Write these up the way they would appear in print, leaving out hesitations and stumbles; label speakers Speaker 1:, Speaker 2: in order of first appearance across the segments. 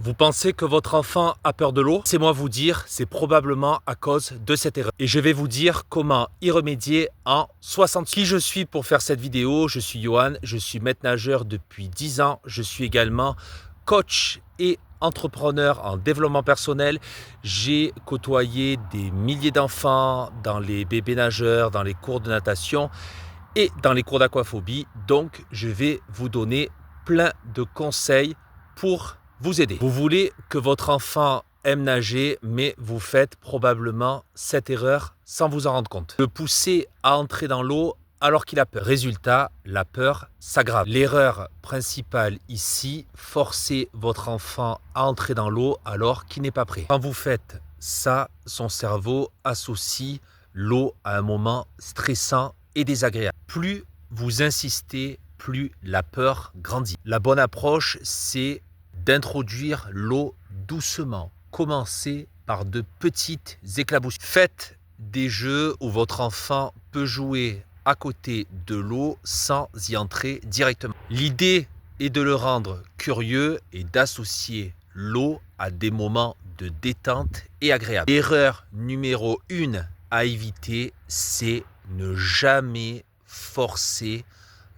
Speaker 1: Vous pensez que votre enfant a peur de l'eau? Laissez-moi vous dire, c'est probablement à cause de cette erreur. Et je vais vous dire comment y remédier en 60 secondes. Qui je suis pour faire cette vidéo? Je suis Johan, je suis maître nageur depuis 10 ans. Je suis également coach et entrepreneur en développement personnel. J'ai côtoyé des milliers d'enfants dans les bébés nageurs, dans les cours de natation et dans les cours d'aquaphobie. Donc, je vais vous donner plein de conseils pour vous aider. Vous voulez que votre enfant aime nager, mais vous faites probablement cette erreur sans vous en rendre compte. Le pousser à entrer dans l'eau alors qu'il a peur. Résultat, la peur s'aggrave. L'erreur principale ici, forcer votre enfant à entrer dans l'eau alors qu'il n'est pas prêt. Quand vous faites ça, son cerveau associe l'eau à un moment stressant et désagréable. Plus vous insistez, plus la peur grandit. La bonne approche, c'est d'introduire l'eau doucement. Commencez par de petites éclaboussures. Faites des jeux où votre enfant peut jouer à côté de l'eau sans y entrer directement. L'idée est de le rendre curieux et d'associer l'eau à des moments de détente et agréable. L'erreur numéro 1 à éviter, c'est ne jamais forcer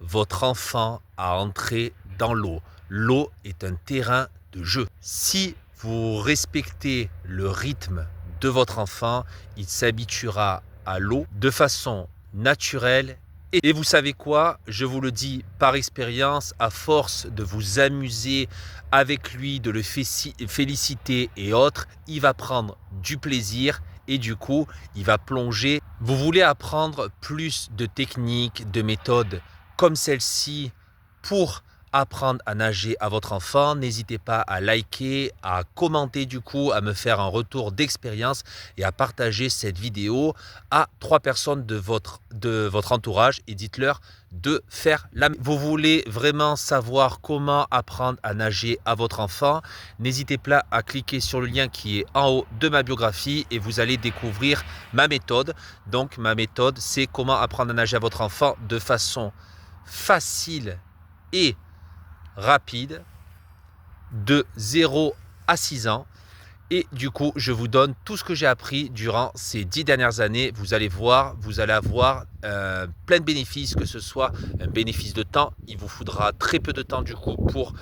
Speaker 1: votre enfant à entrer dans l'eau. L'eau est un terrain de jeu. Si vous respectez le rythme de votre enfant, il s'habituera à l'eau de façon naturelle. Et vous savez quoi? Je vous le dis par expérience, à force de vous amuser avec lui, de le féliciter et autres, il va prendre du plaisir et du coup, il va plonger. Vous voulez apprendre plus de techniques, de méthodes comme celle-ci pour apprendre à nager à votre enfant, n'hésitez pas à liker, à commenter du coup, à me faire un retour d'expérience et à partager cette vidéo à 3 personnes de votre entourage et dites-leur de faire la même. Vous voulez vraiment savoir comment apprendre à nager à votre enfant, n'hésitez pas à cliquer sur le lien qui est en haut de ma biographie et vous allez découvrir ma méthode. Donc ma méthode, c'est comment apprendre à nager à votre enfant de façon facile et rapide de 0 à 6 ans. Et du coup, je vous donne tout ce que j'ai appris durant ces 10 dernières années. Vous allez voir, vous allez avoir plein de bénéfices, que ce soit un bénéfice de temps. Il vous faudra très peu de temps du coup pour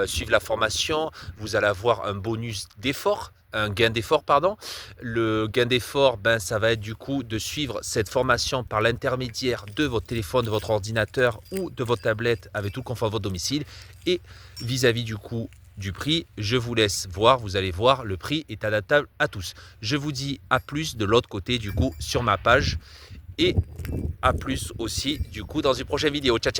Speaker 1: suivre la formation. Vous allez avoir un bonus d'effort. Un gain d'effort, pardon. Le gain d'effort, ça va être du coup de suivre cette formation par l'intermédiaire de votre téléphone, de votre ordinateur ou de votre tablette avec tout le confort de votre domicile. Et vis-à-vis du coup du prix, je vous laisse voir, vous allez voir, le prix est adaptable à tous. Je vous dis à plus de l'autre côté du coup sur ma page et à plus aussi du coup dans une prochaine vidéo. Ciao, ciao.